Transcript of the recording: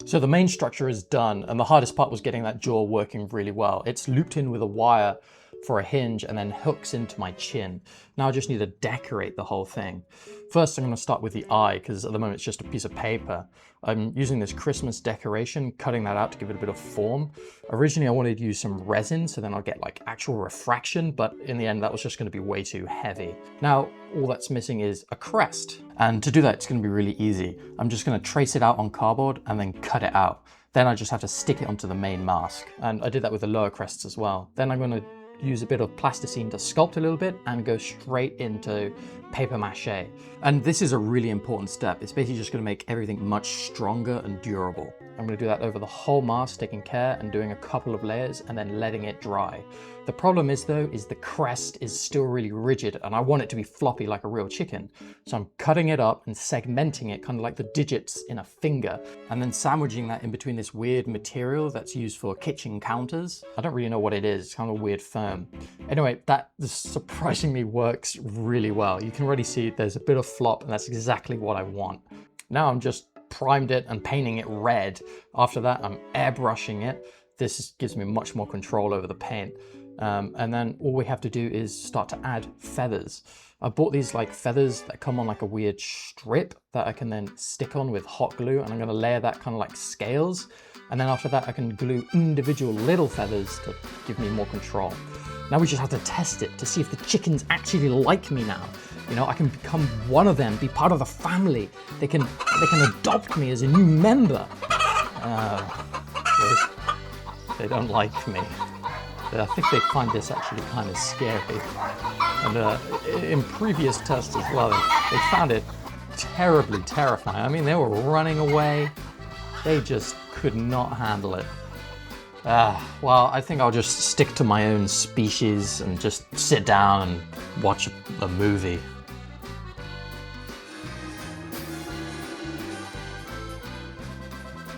So the main structure is done, and the hardest part was getting that jaw working really well. It's looped in with a wire for a hinge and then hooks into my chin. Now I just need to decorate the whole thing. First, I'm going to start with the eye, because at the moment it's just a piece of paper. I'm using this Christmas decoration, cutting that out to give it a bit of form. Originally I wanted to use some resin, so then I'll get like actual refraction, but in the end that was just going to be way too heavy. Now all that's missing is a crest, and to do that it's going to be really easy. I'm just going to trace it out on cardboard and then cut it out. Then I just have to stick it onto the main mask, and I did that with the lower crests as well. Then I'm going to use a bit of plasticine to sculpt a little bit and go straight into paper mache. And this is a really important step. It's basically just going to make everything much stronger and durable. I'm going to do that over the whole mask, taking care and doing a couple of layers and then letting it dry. The problem is though, is the crest is still really rigid and I want it to be floppy like a real chicken. So I'm cutting it up and segmenting it kind of like the digits in a finger, and then sandwiching that in between this weird material that's used for kitchen counters. I don't really know what it is, it's kind of a weird foam. Anyway, that surprisingly works really well. You can already see there's a bit of flop and that's exactly what I want. Now I'm just primed it and painting it red. After that, I'm airbrushing it. This gives me much more control over the paint. And then all we have to do is start to add feathers. I bought these like feathers that come on like a weird strip that I can then stick on with hot glue, and I'm going to layer that kind of like scales. And then after that, I can glue individual little feathers to give me more control. Now we just have to test it to see if the chickens actually like me now. You know, I can become one of them, be part of the family. They can adopt me as a new member. They don't like me. I think they find this actually kind of scary. And in previous tests as well, they found it terribly terrifying. I mean, they were running away. They just could not handle it. Well, I think I'll just stick to my own species and just sit down and watch a movie.